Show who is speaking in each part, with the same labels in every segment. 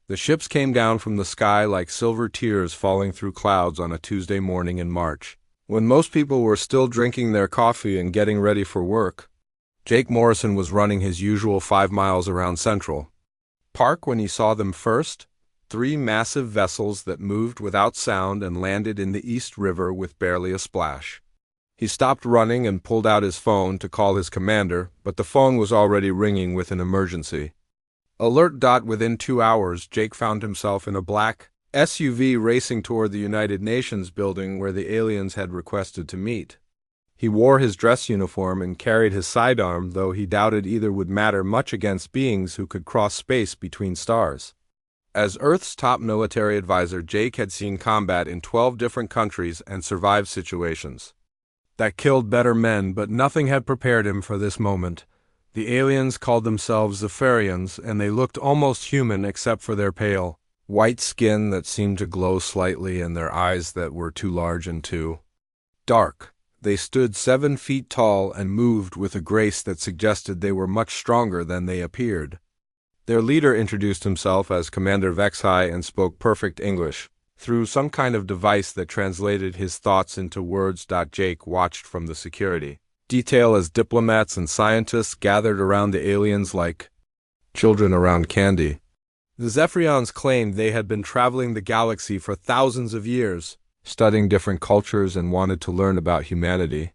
Speaker 1: The ships came down from the sky like silver tears falling through clouds on a Tuesday morning in March, when most people were still drinking their coffee and getting ready for work. Jake Morrison was running his usual 5 miles around Central Park when he saw them first, 3 massive vessels that moved without sound and landed in the East River with barely a splash. He stopped running and pulled out his phone to call his commander, but the phone was already ringing with an emergency. Alert. Within 2 hours, Jake found himself in a black SUV racing toward the United Nations building where the aliens had requested to meet. He wore his dress uniform and carried his sidearm, though he doubted either would matter much against beings who could cross space between stars. As Earth's top military advisor, Jake had seen combat in 12 different countries and survived situations that killed better men, but nothing had prepared him for this moment. The aliens called themselves Zephyrians, and they looked almost human except for their pale, white skin that seemed to glow slightly and their eyes that were too large and too dark. They stood 7 feet tall and moved with a grace that suggested they were much stronger than they appeared. Their leader introduced himself as Commander Vexhai and spoke perfect English, through some kind of device that translated his thoughts into words. Jake watched from the security detail as diplomats and scientists gathered around the aliens like children around candy. The Zephyrians claimed they had been traveling the galaxy for thousands of years, studying different cultures and wanted to learn about humanity.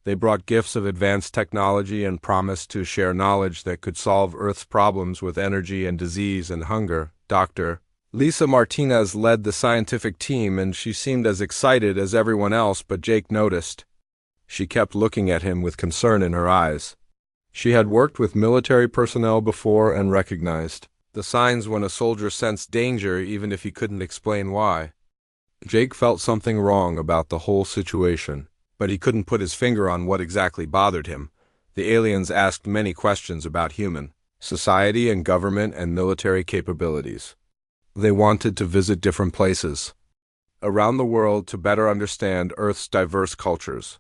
Speaker 1: They brought gifts of advanced technology and promised to share knowledge that could solve Earth's problems with energy and disease and hunger. Dr. Lisa Martinez led the scientific team, and she seemed as excited as everyone else, but Jake noticed. She kept looking at him with concern in her eyes. She had worked with military personnel before and recognized the signs when a soldier sensed danger, even if he couldn't explain why. Jake felt something wrong about the whole situation, but he couldn't put his finger on what exactly bothered him. The aliens asked many questions about human society and government and military capabilities. They wanted to visit different places around the world to better understand Earth's diverse cultures.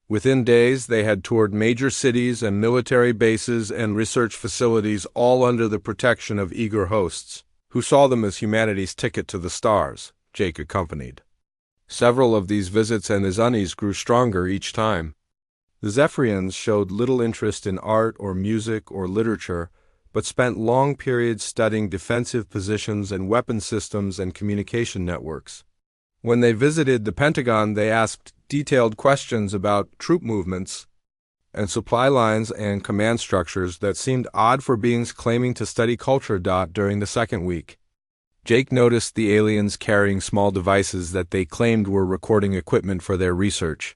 Speaker 1: Within days, they had toured major cities and military bases and research facilities, all under the protection of eager hosts, who saw them as humanity's ticket to the stars. Jake accompanied several of these visits, and his unease grew stronger each time. The Zephyrians showed little interest in art or music or literature, but spent long periods studying defensive positions and weapon systems and communication networks. When they visited the Pentagon, they asked detailed questions about troop movements and supply lines and command structures that seemed odd for beings claiming to study culture. During the second week, Jake noticed the aliens carrying small devices that they claimed were recording equipment for their research.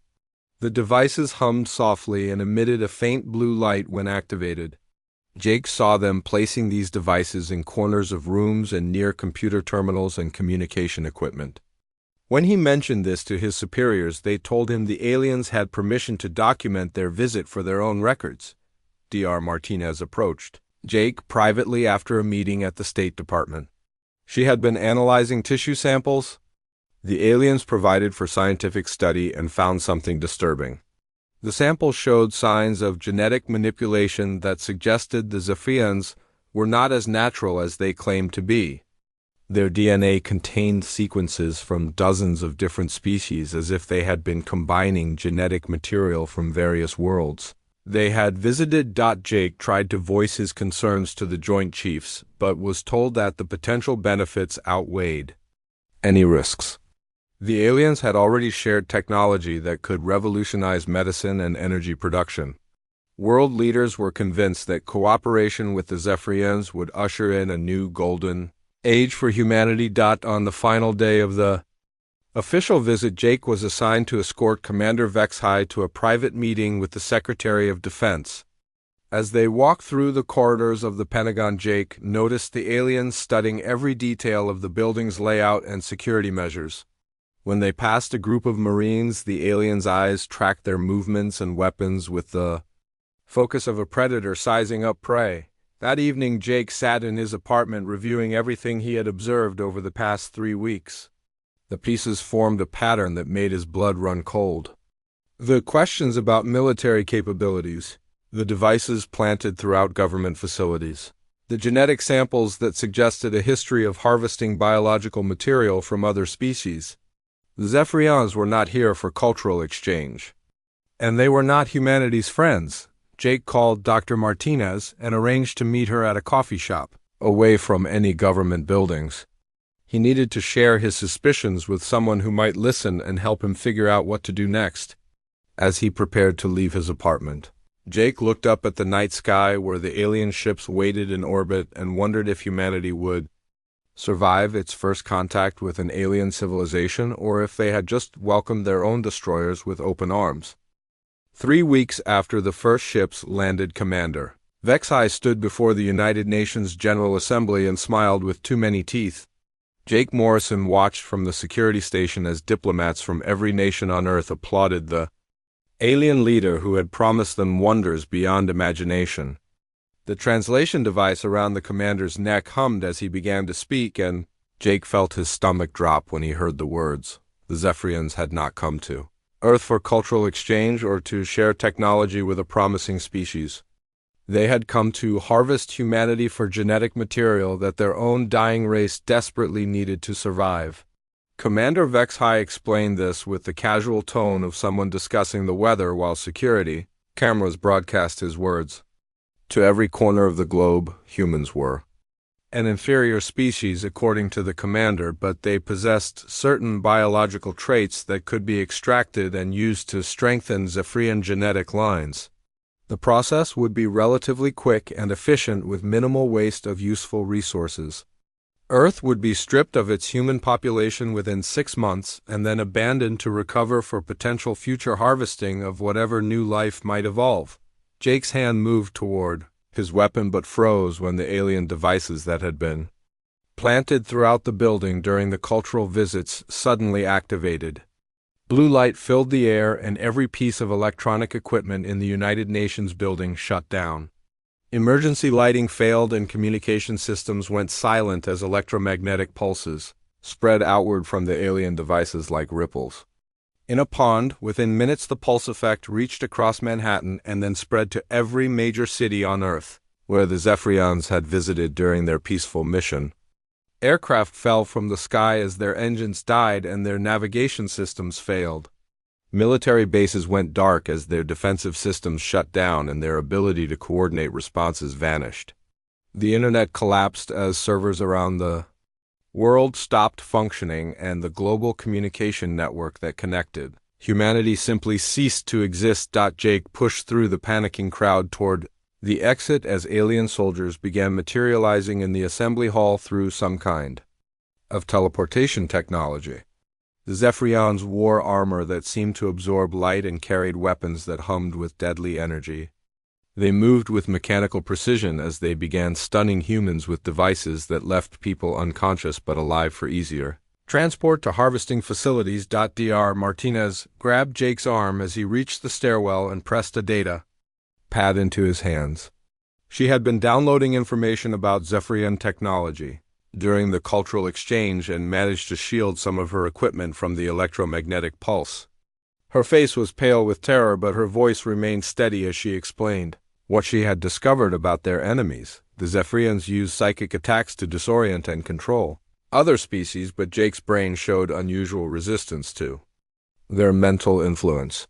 Speaker 1: The devices hummed softly and emitted a faint blue light when activated. Jake saw them placing these devices in corners of rooms and near computer terminals and communication equipment. When he mentioned this to his superiors, they told him the aliens had permission to document their visit for their own records. Dr. Martinez approached Jake privately after a meeting at the State Department. She had been analyzing tissue samples the aliens provided for scientific study and found something disturbing. The samples showed signs of genetic manipulation that suggested the Zephyrians were not as natural as they claimed to be. Their DNA contained sequences from dozens of different species, as if they had been combining genetic material from various worlds. They had visited. Jake tried to voice his concerns to the Joint Chiefs, but was told that the potential benefits outweighed any risks. The aliens had already shared technology that could revolutionize medicine and energy production. World leaders were convinced that cooperation with the Zephyrians would usher in a new golden age for humanity. On the final day of the official visit, Jake was assigned to escort Commander Vexhai to a private meeting with the Secretary of Defense. As they walked through the corridors of the Pentagon, Jake noticed the aliens studying every detail of the building's layout and security measures. When they passed a group of Marines, the aliens' eyes tracked their movements and weapons with the focus of a predator sizing up prey. That evening, Jake sat in his apartment reviewing everything he had observed over the past 3 weeks. The pieces formed a pattern that made his blood run cold. The questions about military capabilities, the devices planted throughout government facilities, the genetic samples that suggested a history of harvesting biological material from other species. The Zephyrians were not here for cultural exchange. And they were not humanity's friends. Jake called Dr. Martinez and arranged to meet her at a coffee shop, away from any government buildings. He needed to share his suspicions with someone who might listen and help him figure out what to do next. As he prepared to leave his apartment, Jake looked up at the night sky where the alien ships waited in orbit and wondered if humanity would survive its first contact with an alien civilization or if they had just welcomed their own destroyers with open arms. 3 weeks after the first ships landed, Commander Vexai stood before the United Nations General Assembly and smiled with too many teeth. Jake Morrison watched from the security station as diplomats from every nation on Earth applauded the alien leader who had promised them wonders beyond imagination. The translation device around the commander's neck hummed as he began to speak, and Jake felt his stomach drop when he heard the words the Zephyrians had not come to Earth for cultural exchange or to share technology with a promising species. They had come to harvest humanity for genetic material that their own dying race desperately needed to survive. Commander Vexai explained this with the casual tone of someone discussing the weather while security cameras broadcast his words. To every corner of the globe, humans were an inferior species according to the commander, but they possessed certain biological traits that could be extracted and used to strengthen Zephyrian genetic lines. The process would be relatively quick and efficient with minimal waste of useful resources. Earth would be stripped of its human population within 6 months and then abandoned to recover for potential future harvesting of whatever new life might evolve. Jake's hand moved toward his weapon but froze when the alien devices that had been planted throughout the building during the cultural visits suddenly activated. Blue light filled the air and every piece of electronic equipment in the United Nations building shut down. Emergency lighting failed and communication systems went silent as electromagnetic pulses spread outward from the alien devices like ripples. In a pond, within minutes the pulse effect reached across Manhattan and then spread to every major city on Earth, where the Zephyrians had visited during their peaceful mission. Aircraft fell from the sky as their engines died and their navigation systems failed. Military bases went dark as their defensive systems shut down and their ability to coordinate responses vanished. The internet collapsed as servers around the world stopped functioning and the global communication network that connected humanity simply ceased to exist. Jake pushed through the panicking crowd toward the exit as alien soldiers began materializing in the assembly hall through some kind of teleportation technology. The Zephyrians wore armor that seemed to absorb light and carried weapons that hummed with deadly energy. They moved with mechanical precision as they began stunning humans with devices that left people unconscious but alive for easier transport to harvesting facilities. Dr. Martinez grabbed Jake's arm as he reached the stairwell and pressed a data pad into his hands. She had been downloading information about Zephyrian technology during the cultural exchange and managed to shield some of her equipment from the electromagnetic pulse. Her face was pale with terror, but her voice remained steady as she explained what she had discovered about their enemies. The Zephyrians used psychic attacks to disorient and control other species, but Jake's brain showed unusual resistance to their mental influence.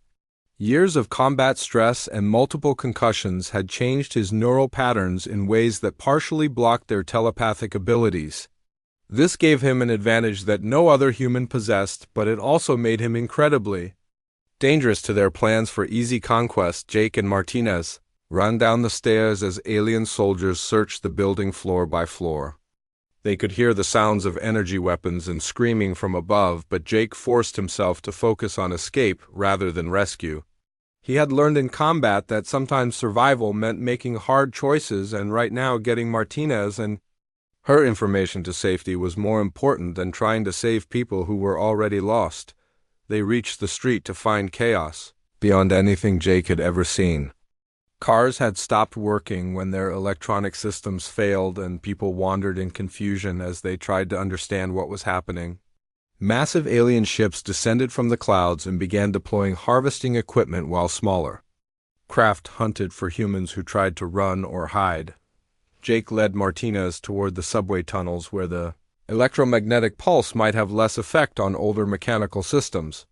Speaker 1: Years of combat stress and multiple concussions had changed his neural patterns in ways that partially blocked their telepathic abilities. This gave him an advantage that no other human possessed, but it also made him incredibly dangerous to their plans for easy conquest. Jake and Martinez ran down the stairs as alien soldiers searched the building floor by floor. They could hear the sounds of energy weapons and screaming from above, but Jake forced himself to focus on escape rather than rescue. He had learned in combat that sometimes survival meant making hard choices, and right now getting Martinez and her information to safety was more important than trying to save people who were already lost. They reached the street to find chaos beyond anything Jake had ever seen. Cars had stopped working when their electronic systems failed, and people wandered in confusion as they tried to understand what was happening. Massive alien ships descended from the clouds and began deploying harvesting equipment while smaller craft hunted for humans who tried to run or hide. Jake led Martinez toward the subway tunnels where the electromagnetic pulse might have less effect on older mechanical systems.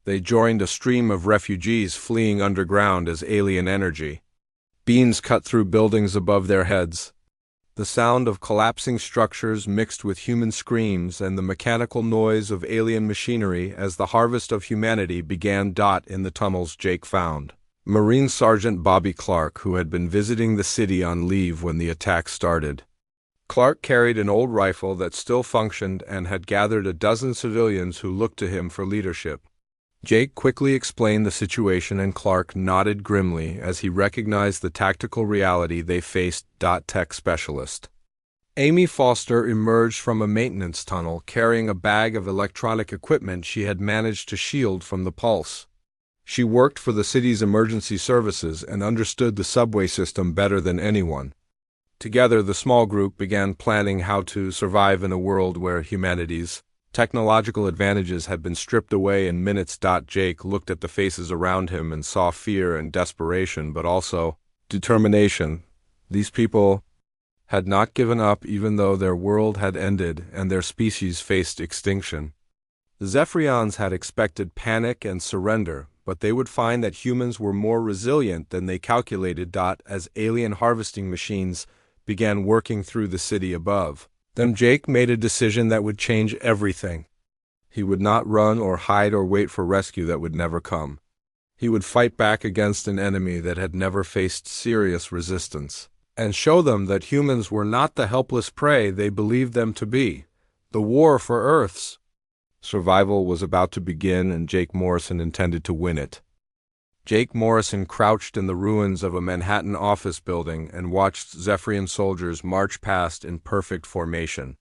Speaker 1: They joined a stream of refugees fleeing underground as alien energy. Beams cut through buildings above their heads. The sound of collapsing structures mixed with human screams and the mechanical noise of alien machinery as the harvest of humanity began. In the tunnels Jake found Marine Sergeant Bobby Clark, who had been visiting the city on leave when the attack started. Clark carried an old rifle that still functioned and had gathered a dozen civilians who looked to him for leadership. Jake quickly explained the situation, and Clark nodded grimly as he recognized the tactical reality they faced. Tech specialist Amy Foster emerged from a maintenance tunnel carrying a bag of electronic equipment she had managed to shield from the pulse. She worked for the city's emergency services and understood the subway system better than anyone. Together, the small group began planning how to survive in a world where humanity's technological advantages had been stripped away in minutes. Jake looked at the faces around him and saw fear and desperation, but also determination. These people had not given up even though their world had ended and their species faced extinction. The Zephyrians had expected panic and surrender, but they would find that humans were more resilient than they calculated. As alien harvesting machines began working through the city above them, Jake made a decision that would change everything. He would not run or hide or wait for rescue that would never come. He would fight back against an enemy that had never faced serious resistance, and show them that humans were not the helpless prey they believed them to be. The war for Earth's survival was about to begin, and Jake Morrison intended to win it. Jake Morrison crouched in the ruins of a Manhattan office building and watched Zephyrian soldiers march past in perfect formation.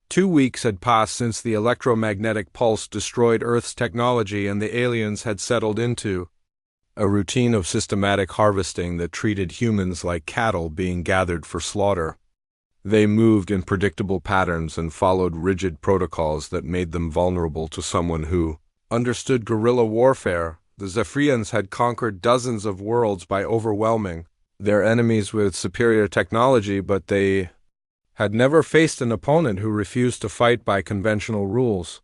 Speaker 1: 2 weeks had passed since the electromagnetic pulse destroyed Earth's technology, and the aliens had settled into a routine of systematic harvesting that treated humans like cattle being gathered for slaughter. They moved in predictable patterns and followed rigid protocols that made them vulnerable to someone who understood guerrilla warfare. The Zephyrians had conquered dozens of worlds by overwhelming their enemies with superior technology, but they had never faced an opponent who refused to fight by conventional rules.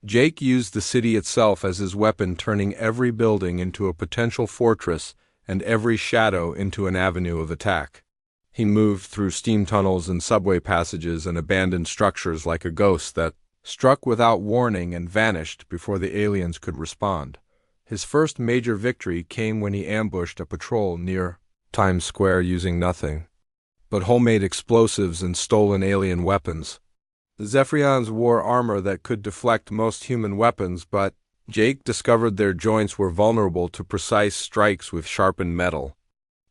Speaker 1: Jake used the city itself as his weapon, turning every building into a potential fortress and every shadow into an avenue of attack. He moved through steam tunnels and subway passages and abandoned structures like a ghost that struck without warning and vanished before the aliens could respond. His first major victory came when he ambushed a patrol near Times Square using nothing but homemade explosives and stolen alien weapons. The Zephyrians wore armor that could deflect most human weapons, but Jake discovered their joints were vulnerable to precise strikes with sharpened metal.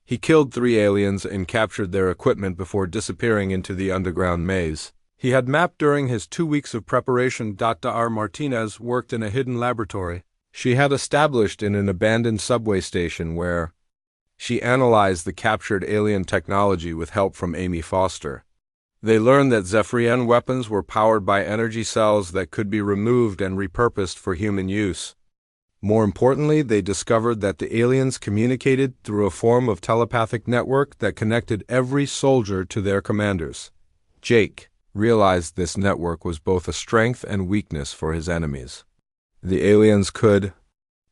Speaker 1: He killed 3 aliens and captured their equipment before disappearing into the underground maze he had mapped during his 2 weeks of preparation. Martinez worked in a hidden laboratory she had established in an abandoned subway station where she analyzed the captured alien technology with help from Amy Foster. They learned that Zephyrian weapons were powered by energy cells that could be removed and repurposed for human use. More importantly, they discovered that the aliens communicated through a form of telepathic network that connected every soldier to their commanders. Jake realized this network was both a strength and weakness for his enemies. The aliens could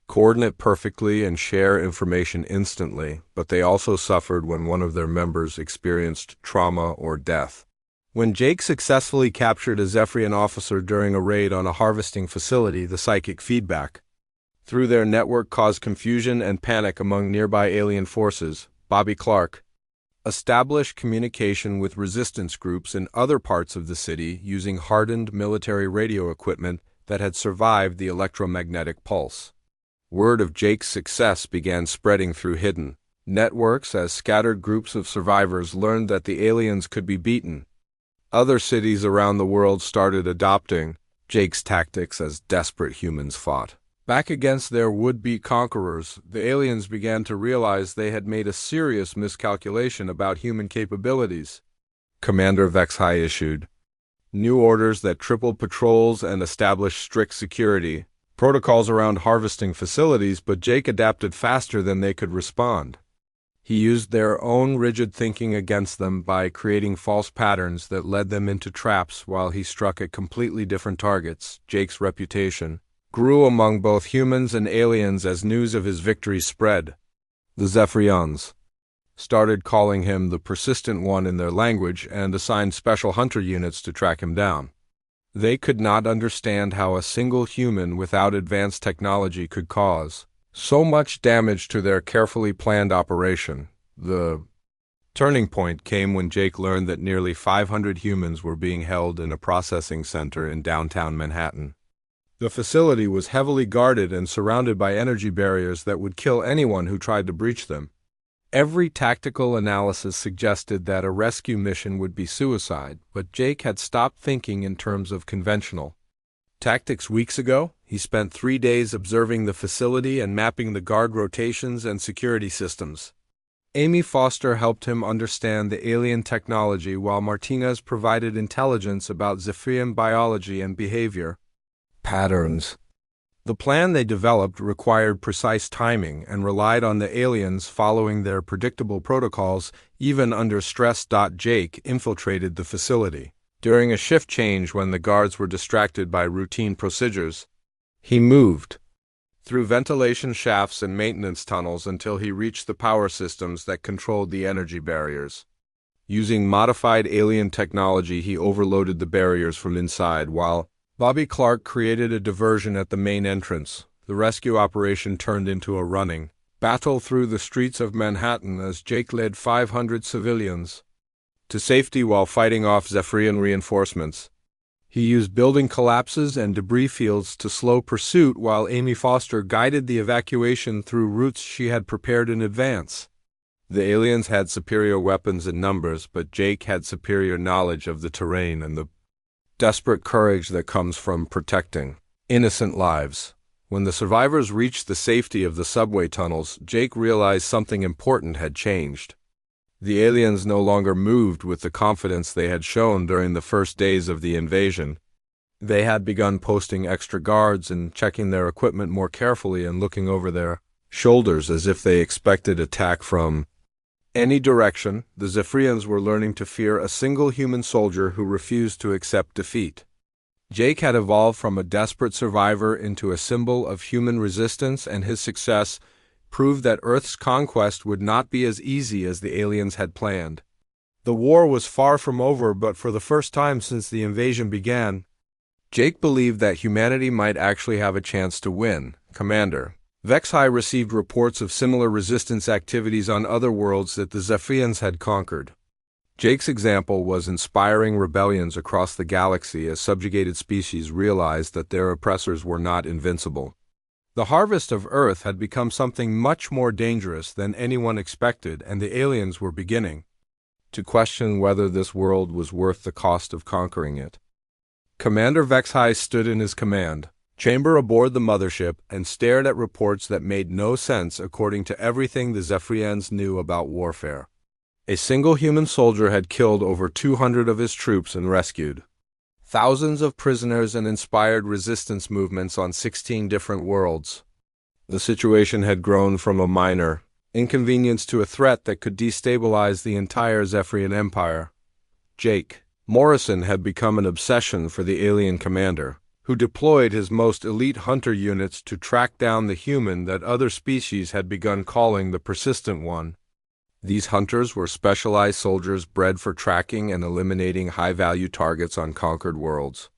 Speaker 1: coordinate perfectly and share information instantly, but they also suffered when one of their members experienced trauma or death. When Jake successfully captured a Zephyrian officer during a raid on a harvesting facility, the psychic feedback through their network caused confusion and panic among nearby alien forces. Bobby Clark established communication with resistance groups in other parts of the city using hardened military radio equipment that had survived the electromagnetic pulse. Word of Jake's success began spreading through hidden networks as scattered groups of survivors learned that the aliens could be beaten. Other cities around the world started adopting Jake's tactics as desperate humans fought back against their would-be conquerors. The aliens began to realize they had made a serious miscalculation about human capabilities. Commander Vexhai issued new orders that tripled patrols and established strict security protocols around harvesting facilities, but Jake adapted faster than they could respond. He used their own rigid thinking against them by creating false patterns that led them into traps while he struck at completely different targets. Jake's reputation grew among both humans and aliens as news of his victory spread. The Zephyrians started calling him the Persistent One in their language and assigned special hunter units to track him down. They could not understand how a single human without advanced technology could cause so much damage to their carefully planned operation. The turning point came when Jake learned that nearly 500 humans were being held in a processing center in downtown Manhattan. The facility was heavily guarded and surrounded by energy barriers that would kill anyone who tried to breach them. Every tactical analysis suggested that a rescue mission would be suicide, but Jake had stopped thinking in terms of conventional tactics weeks ago. He spent 3 days observing the facility and mapping the guard rotations and security systems. Amy Foster helped him understand the alien technology while Martinez provided intelligence about Zephyrian biology and behavior patterns. The plan they developed required precise timing and relied on the aliens following their predictable protocols, even under stress. Jake infiltrated the facility during a shift change when the guards were distracted by routine procedures. He moved through ventilation shafts and maintenance tunnels until he reached the power systems that controlled the energy barriers. Using modified alien technology, he overloaded the barriers from inside while Bobby Clark created a diversion at the main entrance. The rescue operation turned into a running battle through the streets of Manhattan as Jake led 500 civilians to safety while fighting off Zephyrian reinforcements. He used building collapses and debris fields to slow pursuit while Amy Foster guided the evacuation through routes she had prepared in advance. The aliens had superior weapons and numbers, but Jake had superior knowledge of the terrain and the desperate courage that comes from protecting innocent lives. When the survivors reached the safety of the subway tunnels, Jake realized something important had changed. The aliens no longer moved with the confidence they had shown during the first days of the invasion. They had begun posting extra guards and checking their equipment more carefully and looking over their shoulders as if they expected attack from any direction. The Zephyrians were learning to fear a single human soldier who refused to accept defeat. Jake had evolved from a desperate survivor into a symbol of human resistance, and his success proved that Earth's conquest would not be as easy as the aliens had planned. The war was far from over, but for the first time since the invasion began, Jake believed that humanity might actually have a chance to win. Commander Vexhai received reports of similar resistance activities on other worlds that the Zephyrians had conquered. Jake's example was inspiring rebellions across the galaxy as subjugated species realized that their oppressors were not invincible. The harvest of Earth had become something much more dangerous than anyone expected, and the aliens were beginning to question whether this world was worth the cost of conquering it. Commander Vexhai stood in his command chamber aboard the mothership and stared at reports that made no sense according to everything the Zephyrians knew about warfare. A single human soldier had killed over 200 of his troops and rescued thousands of prisoners and inspired resistance movements on 16 different worlds. The situation had grown from a minor inconvenience to a threat that could destabilize the entire Zephyrian Empire. Jake Morrison had become an obsession for the alien commander, who deployed his most elite hunter units to track down the human that other species had begun calling the Persistent One. These hunters were specialized soldiers bred for tracking and eliminating high-value targets on conquered worlds.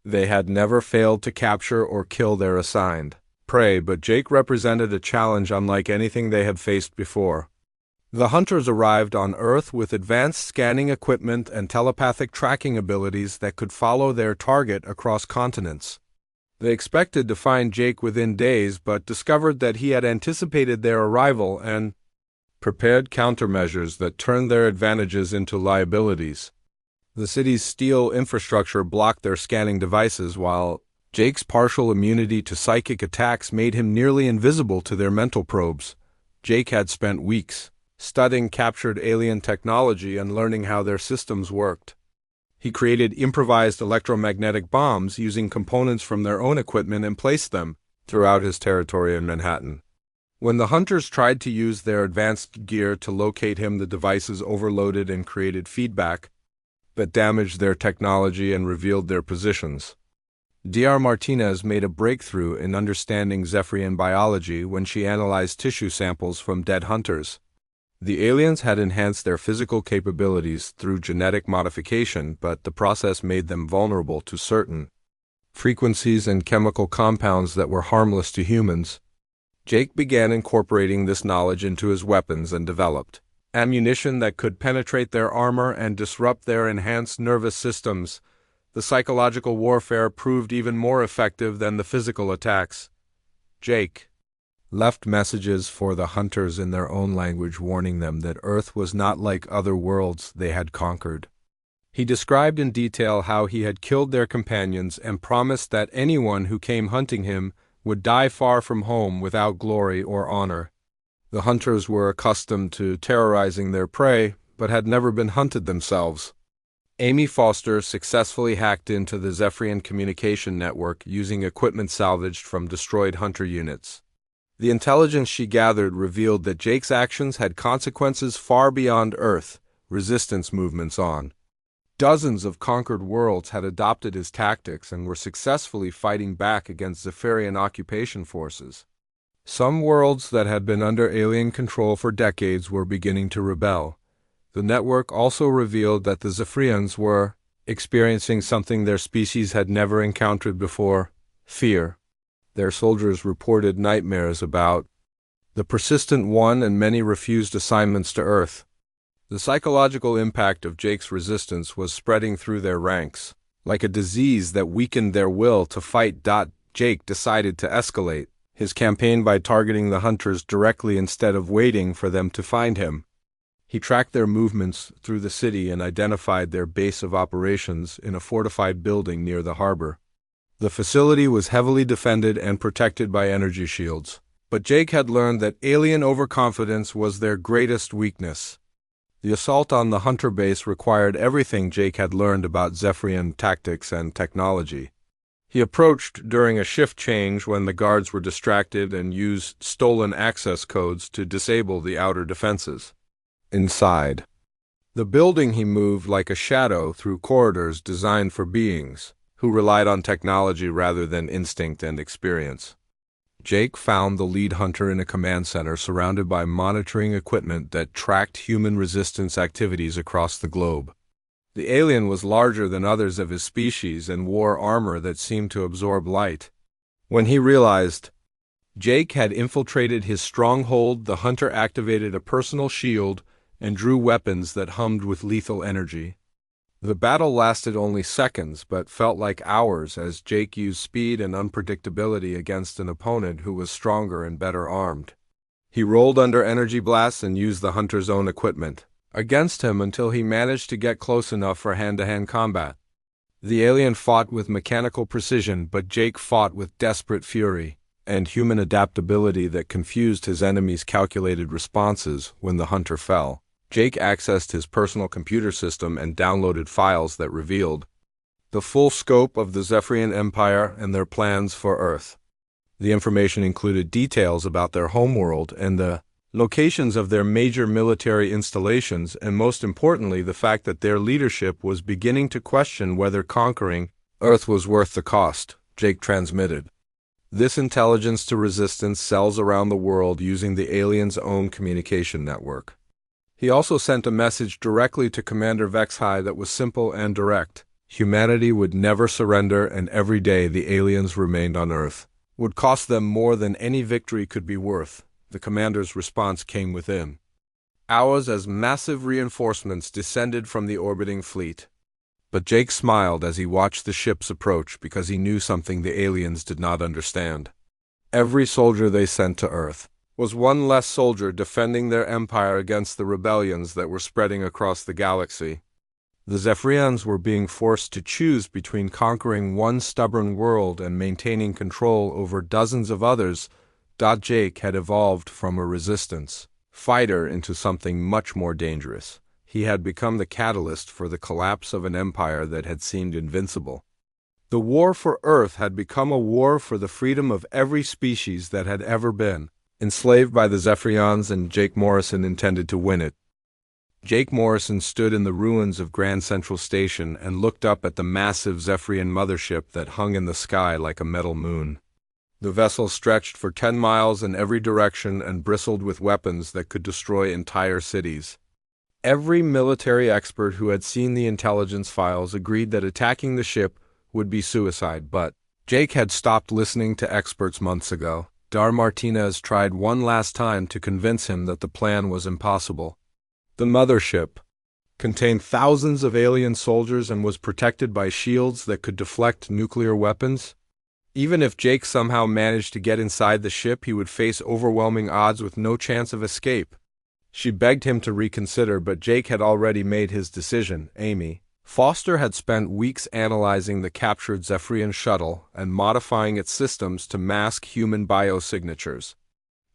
Speaker 1: They had never failed to capture or kill their assigned prey, but Jake represented a challenge unlike anything they had faced before. The hunters arrived on Earth with advanced scanning equipment and telepathic tracking abilities that could follow their target across continents. They expected to find Jake within days, but discovered that he had anticipated their arrival and prepared countermeasures that turned their advantages into liabilities. The city's steel infrastructure blocked their scanning devices, while Jake's partial immunity to psychic attacks made him nearly invisible to their mental probes. Jake had spent weeks studying captured alien technology and learning how their systems worked. He created improvised electromagnetic bombs using components from their own equipment and placed them throughout his territory in Manhattan. When the hunters tried to use their advanced gear to locate him, the devices overloaded and created feedback that damaged their technology and revealed their positions. Dr. Martinez made a breakthrough in understanding Zephyrian biology when she analyzed tissue samples from dead hunters. The aliens had enhanced their physical capabilities through genetic modification, but the process made them vulnerable to certain frequencies and chemical compounds that were harmless to humans. Jake began incorporating this knowledge into his weapons and developed ammunition that could penetrate their armor and disrupt their enhanced nervous systems. The psychological warfare proved even more effective than the physical attacks. Jake left messages for the hunters in their own language, warning them that Earth was not like other worlds they had conquered. He described in detail how he had killed their companions and promised that anyone who came hunting him would die far from home without glory or honor. The hunters were accustomed to terrorizing their prey, but had never been hunted themselves. Amy Foster successfully hacked into the Zephyrian communication network using equipment salvaged from destroyed hunter units. The intelligence she gathered revealed that Jake's actions had consequences far beyond Earth, resistance movements on. Dozens of conquered worlds had adopted his tactics and were successfully fighting back against Zephyrian occupation forces. Some worlds that had been under alien control for decades were beginning to rebel. The network also revealed that the Zephyrians were experiencing something their species had never encountered before: fear. Their soldiers reported nightmares about the Persistent One, and many refused assignments to Earth. The psychological impact of Jake's resistance was spreading through their ranks, like a disease that weakened their will to fight. Jake decided to escalate his campaign by targeting the hunters directly instead of waiting for them to find him. He tracked their movements through the city and identified their base of operations in a fortified building near the harbor. The facility was heavily defended and protected by energy shields, but Jake had learned that alien overconfidence was their greatest weakness. The assault on the hunter base required everything Jake had learned about Zephyrian tactics and technology. He approached during a shift change when the guards were distracted and used stolen access codes to disable the outer defenses. Inside the building, he moved like a shadow through corridors designed for beings who relied on technology rather than instinct and experience. Jake found the lead hunter in a command center surrounded by monitoring equipment that tracked human resistance activities across the globe. The alien was larger than others of his species and wore armor that seemed to absorb light. When he realized Jake had infiltrated his stronghold, the hunter activated a personal shield and drew weapons that hummed with lethal energy. The battle lasted only seconds, but felt like hours as Jake used speed and unpredictability against an opponent who was stronger and better armed. He rolled under energy blasts and used the hunter's own equipment against him until he managed to get close enough for hand-to-hand combat. The alien fought with mechanical precision, but Jake fought with desperate fury and human adaptability that confused his enemy's calculated responses. When the hunter fell, Jake accessed his personal computer system and downloaded files that revealed the full scope of the Zephyrian Empire and their plans for Earth. The information included details about their homeworld and the locations of their major military installations, and most importantly, the fact that their leadership was beginning to question whether conquering Earth was worth the cost. Jake transmitted this intelligence to resistance cells around the world using the aliens' own communication network. He also sent a message directly to Commander Vexhai that was simple and direct. Humanity would never surrender, and every day the aliens remained on Earth would cost them more than any victory could be worth. The commander's response came within hours as massive reinforcements descended from the orbiting fleet. But Jake smiled as he watched the ships approach because he knew something the aliens did not understand. Every soldier they sent to Earth was one less soldier defending their empire against the rebellions that were spreading across the galaxy. The Zephyrians were being forced to choose between conquering one stubborn world and maintaining control over dozens of others. Jake had evolved from a resistance fighter into something much more dangerous. He had become the catalyst for the collapse of an empire that had seemed invincible. The war for Earth had become a war for the freedom of every species that had ever been. Enslaved by the Zephyrians, and Jake Morrison intended to win it. Jake Morrison stood in the ruins of Grand Central Station and looked up at the massive Zephyrian mothership that hung in the sky like a metal moon. The vessel stretched for 10 miles in every direction and bristled with weapons that could destroy entire cities. Every military expert who had seen the intelligence files agreed that attacking the ship would be suicide, but Jake had stopped listening to experts months ago. Dar Martinez tried one last time to convince him that the plan was impossible. The mothership contained thousands of alien soldiers and was protected by shields that could deflect nuclear weapons. Even if Jake somehow managed to get inside the ship, he would face overwhelming odds with no chance of escape. She begged him to reconsider, but Jake had already made his decision. Amy Foster had spent weeks analyzing the captured Zephyrian shuttle and modifying its systems to mask human biosignatures.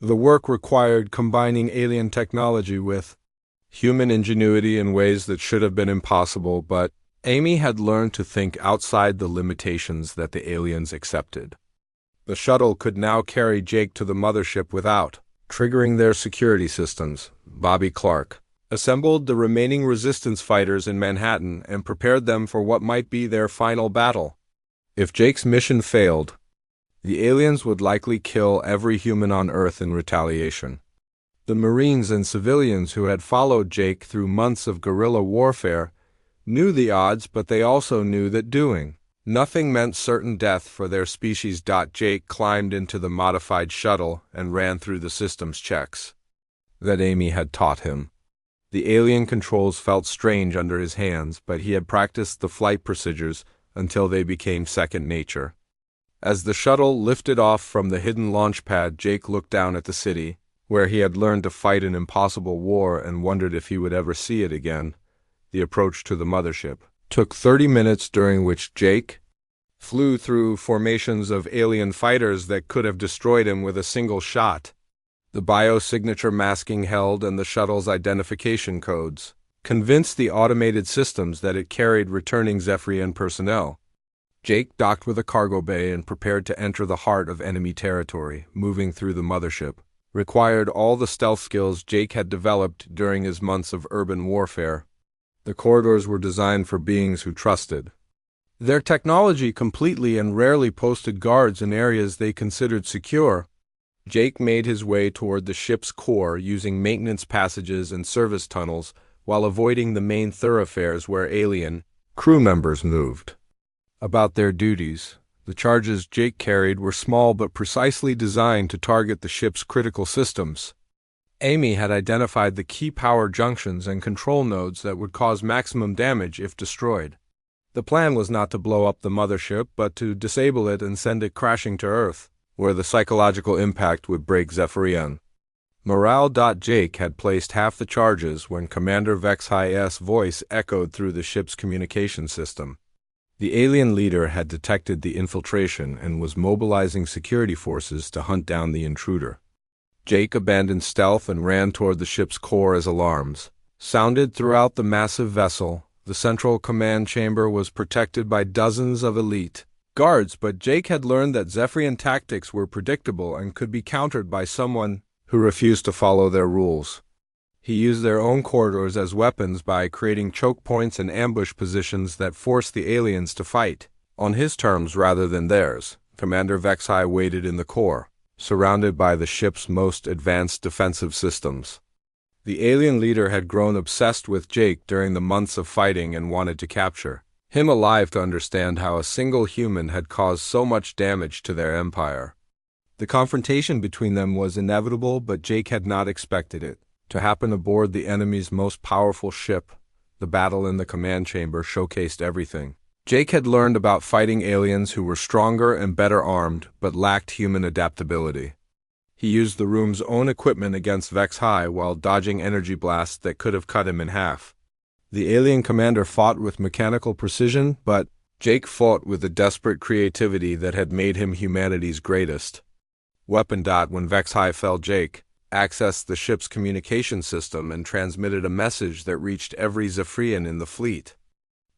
Speaker 1: The work required combining alien technology with human ingenuity in ways that should have been impossible, but Amy had learned to think outside the limitations that the aliens accepted. The shuttle could now carry Jake to the mothership without triggering their security systems. Bobby Clark assembled the remaining resistance fighters in Manhattan and prepared them for what might be their final battle. If Jake's mission failed, the aliens would likely kill every human on Earth in retaliation. The Marines and civilians who had followed Jake through months of guerrilla warfare knew the odds, but they also knew that doing nothing meant certain death for their species. Jake climbed into the modified shuttle and ran through the systems checks that Amy had taught him. The alien controls felt strange under his hands, but he had practiced the flight procedures until they became second nature. As the shuttle lifted off from the hidden launch pad, Jake looked down at the city, where he had learned to fight an impossible war, and wondered if he would ever see it again. The approach to the mothership took 30 minutes, during which Jake flew through formations of alien fighters that could have destroyed him with a single shot. The biosignature masking held and the shuttle's identification codes convinced the automated systems that it carried returning Zephyrian personnel. Jake docked with a cargo bay and prepared to enter the heart of enemy territory. Moving through the mothership required all the stealth skills Jake had developed during his months of urban warfare. The corridors were designed for beings who trusted their technology completely and rarely posted guards in areas they considered secure. Jake made his way toward the ship's core using maintenance passages and service tunnels while avoiding the main thoroughfares where alien crew members moved about their duties. The charges Jake carried were small but precisely designed to target the ship's critical systems. Amy had identified the key power junctions and control nodes that would cause maximum damage if destroyed. The plan was not to blow up the mothership, but to disable it and send it crashing to Earth, where the psychological impact would break Zephyrian morale. Jake had placed half the charges when Commander Vexhi's voice echoed through the ship's communication system. The alien leader had detected the infiltration and was mobilizing security forces to hunt down the intruder. Jake abandoned stealth and ran toward the ship's core as alarms sounded throughout the massive vessel. The central command chamber was protected by dozens of elite guards, but Jake had learned that Zephyrian tactics were predictable and could be countered by someone who refused to follow their rules. He used their own corridors as weapons by creating choke points and ambush positions that forced the aliens to fight on his terms rather than theirs. Commander Vexhi waited in the core, surrounded by the ship's most advanced defensive systems. The alien leader had grown obsessed with Jake during the months of fighting and wanted to capture him alive to understand how a single human had caused so much damage to their empire. The confrontation between them was inevitable, but Jake had not expected it to happen aboard the enemy's most powerful ship. The battle in the command chamber showcased everything Jake had learned about fighting aliens who were stronger and better armed, but lacked human adaptability. He used the room's own equipment against Vexhi while dodging energy blasts that could have cut him in half. The alien commander fought with mechanical precision, but Jake fought with the desperate creativity that had made him humanity's greatest weapon. When Vexhi fell, Jake accessed the ship's communication system and transmitted a message that reached every Zephyrian in the fleet.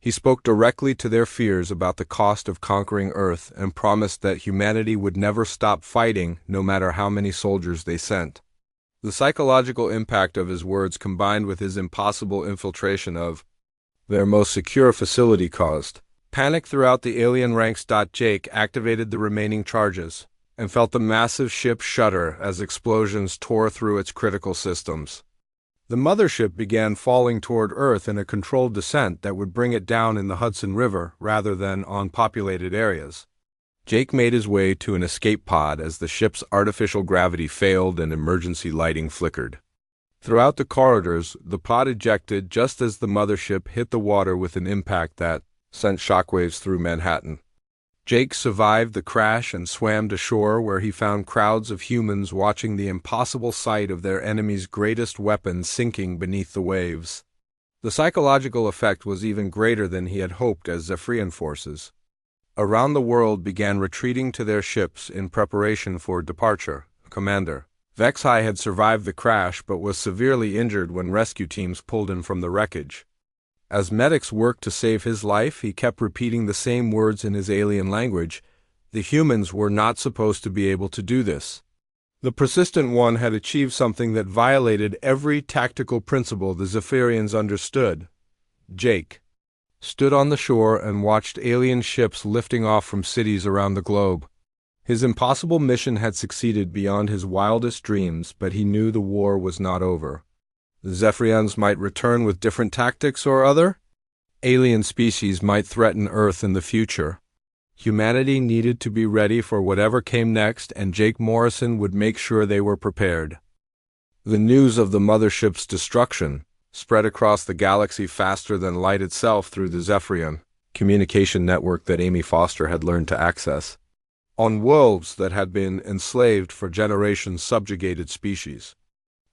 Speaker 1: He spoke directly to their fears about the cost of conquering Earth and promised that humanity would never stop fighting no matter how many soldiers they sent. The psychological impact of his words combined with his impossible infiltration of their most secure facility caused panic throughout the alien ranks. Jake activated the remaining charges and felt the massive ship shudder as explosions tore through its critical systems. The mothership began falling toward Earth in a controlled descent that would bring it down in the Hudson River rather than on populated areas. Jake made his way to an escape pod as the ship's artificial gravity failed and emergency lighting flickered. Throughout the corridors, the pod ejected just as the mothership hit the water with an impact that sent shockwaves through Manhattan. Jake survived the crash and swam to shore where he found crowds of humans watching the impossible sight of their enemy's greatest weapon sinking beneath the waves. The psychological effect was even greater than he had hoped as Zephyrian forces around the world began retreating to their ships in preparation for departure. Commander Vexai had survived the crash but was severely injured when rescue teams pulled him from the wreckage. As medics worked to save his life, he kept repeating the same words in his alien language. The humans were not supposed to be able to do this. The persistent one had achieved something that violated every tactical principle the Zephyrians understood. Jake stood on the shore and watched alien ships lifting off from cities around the globe. His impossible mission had succeeded beyond his wildest dreams, but he knew the war was not over. The Zephyrians might return with different tactics or other. Alien species might threaten Earth in the future. Humanity needed to be ready for whatever came next, and Jake Morrison would make sure they were prepared. The news of the mothership's destruction spread across the galaxy faster than light itself through the Zephyrian communication network that Amy Foster had learned to access. On worlds that had been enslaved for generations, subjugated species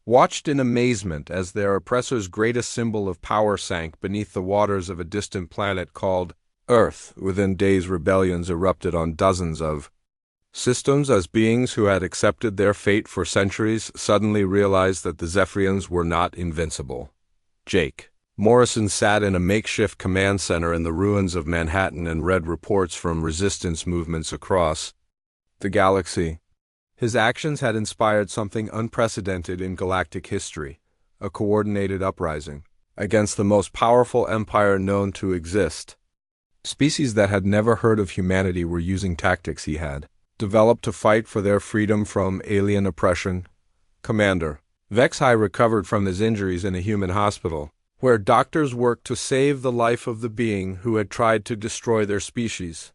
Speaker 1: watched in amazement as their oppressor's greatest symbol of power sank beneath the waters of a distant planet called Earth. Within days, rebellions erupted on dozens of systems as beings who had accepted their fate for centuries suddenly realized that the Zephyrians were not invincible. Jake Morrison sat in a makeshift command center in the ruins of Manhattan and read reports from resistance movements across the galaxy. His actions had inspired something unprecedented in galactic history, a coordinated uprising against the most powerful empire known to exist. Species that had never heard of humanity were using tactics he had developed to fight for their freedom from alien oppression. Commander Vexai recovered from his injuries in a human hospital, where doctors worked to save the life of the being who had tried to destroy their species.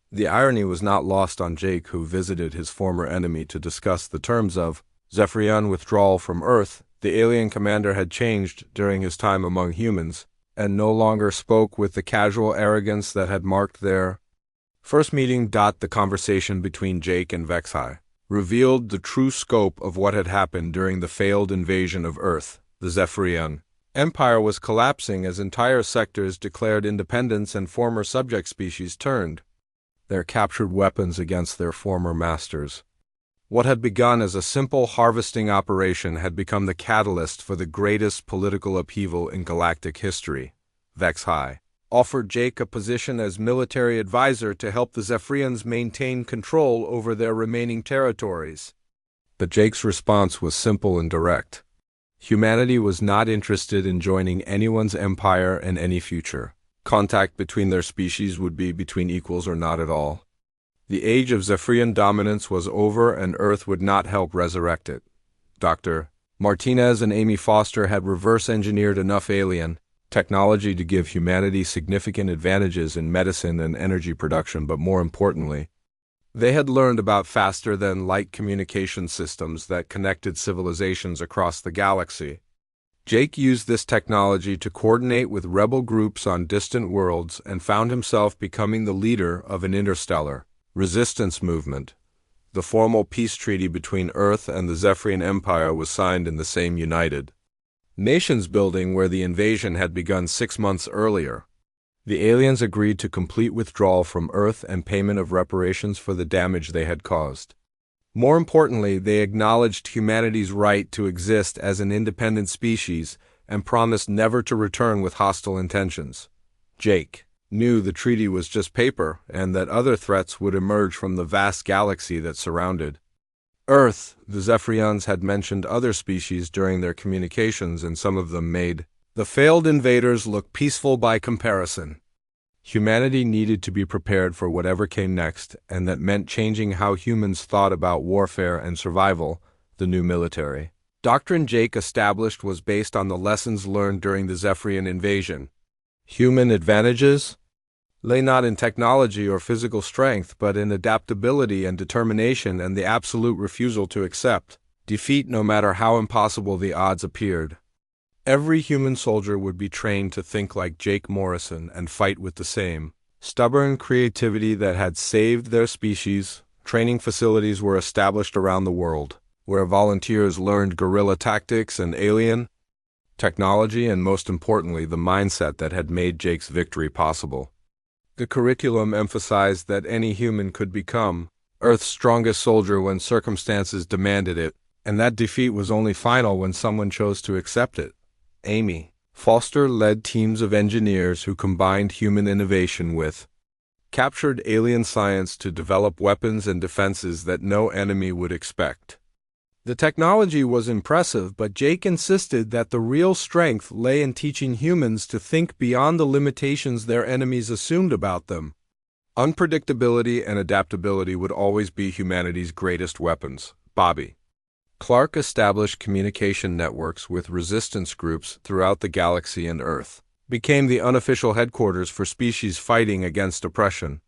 Speaker 1: The irony was not lost on Jake, who visited his former enemy to discuss the terms of Zephyrian withdrawal from Earth. The alien commander had changed during his time among humans, and no longer spoke with the casual arrogance that had marked their first meeting. The conversation between Jake and Vexai revealed the true scope of what had happened during the failed invasion of Earth. The Zephyrian Empire was collapsing as entire sectors declared independence and former subject species turned their captured weapons against their former masters. What had begun as a simple harvesting operation had become the catalyst for the greatest political upheaval in galactic history. Vexai offered Jake a position as military advisor to help the Zephyrians maintain control over their remaining territories. But Jake's response was simple and direct. Humanity was not interested in joining anyone's empire in any future. Contact between their species would be between equals or not at all. The age of Zephyrian dominance was over, and Earth would not help resurrect it. Dr. Martinez and Amy Foster had reverse-engineered enough alien technology to give humanity significant advantages in medicine and energy production, but more importantly, they had learned about faster-than-light communication systems that connected civilizations across the galaxy. Jake used this technology to coordinate with rebel groups on distant worlds and found himself becoming the leader of an interstellar resistance movement. The formal peace treaty between Earth and the Zephyrian Empire was signed in the same United Nations building where the invasion had begun 6 months earlier. The aliens agreed to complete withdrawal from Earth and payment of reparations for the damage they had caused. More importantly, they acknowledged humanity's right to exist as an independent species and promised never to return with hostile intentions. Jake knew the treaty was just paper and that other threats would emerge from the vast galaxy that surrounded Earth. The Zephyrians had mentioned other species during their communications, and some of them made the failed invaders look peaceful by comparison. Humanity needed to be prepared for whatever came next, and that meant changing how humans thought about warfare and survival. The new military doctrine Jake established was based on the lessons learned during the Zephyrian invasion. Human advantages lay not in technology or physical strength, but in adaptability and determination and the absolute refusal to accept defeat no matter how impossible the odds appeared. Every human soldier would be trained to think like Jake Morrison and fight with the same stubborn creativity that had saved their species. Training facilities were established around the world, where volunteers learned guerrilla tactics and alien technology, and most importantly, the mindset that had made Jake's victory possible. The curriculum emphasized that any human could become Earth's strongest soldier when circumstances demanded it, and that defeat was only final when someone chose to accept it. Amy Foster led teams of engineers who combined human innovation with captured alien science to develop weapons and defenses that no enemy would expect. The technology was impressive, but Jake insisted that the real strength lay in teaching humans to think beyond the limitations their enemies assumed about them. Unpredictability and adaptability would always be humanity's greatest weapons. Bobby Clark established communication networks with resistance groups throughout the galaxy, and Earth became the unofficial headquarters for species fighting against oppression.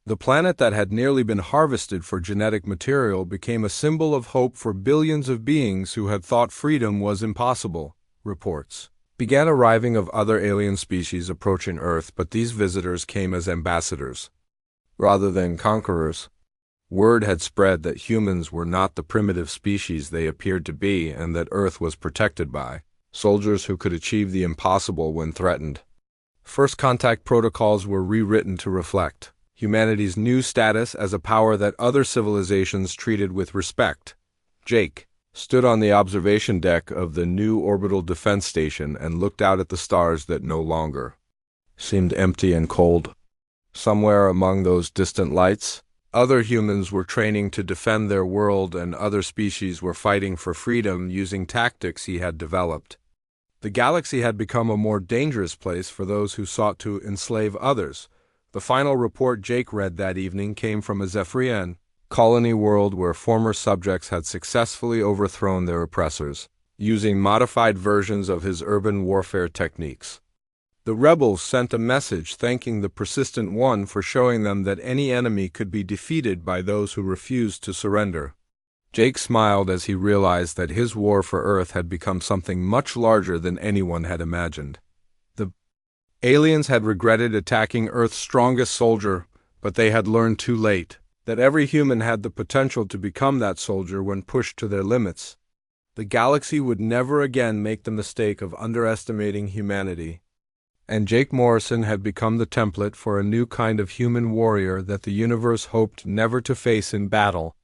Speaker 1: The planet that had nearly been harvested for genetic material became a symbol of hope for billions of beings who had thought freedom was impossible. Reports began arriving of other alien species approaching Earth, but these visitors came as ambassadors rather than conquerors. Word had spread that humans were not the primitive species they appeared to be, and that Earth was protected by soldiers who could achieve the impossible when threatened. First contact protocols were rewritten to reflect humanity's new status as a power that other civilizations treated with respect. Jake stood on the observation deck of the new orbital defense station and looked out at the stars that no longer seemed empty and cold. Somewhere among those distant lights, other humans were training to defend their world, and other species were fighting for freedom using tactics he had developed. The galaxy had become a more dangerous place for those who sought to enslave others. The final report Jake read that evening came from a Zephyrian colony world where former subjects had successfully overthrown their oppressors, using modified versions of his urban warfare techniques. The rebels sent a message thanking the Persistent One for showing them that any enemy could be defeated by those who refused to surrender. Jake smiled as he realized that his war for Earth had become something much larger than anyone had imagined. The aliens had regretted attacking Earth's strongest soldier, but they had learned too late that every human had the potential to become that soldier when pushed to their limits. The galaxy would never again make the mistake of underestimating humanity, and Jake Morrison had become the template for a new kind of human warrior that the universe hoped never to face in battle.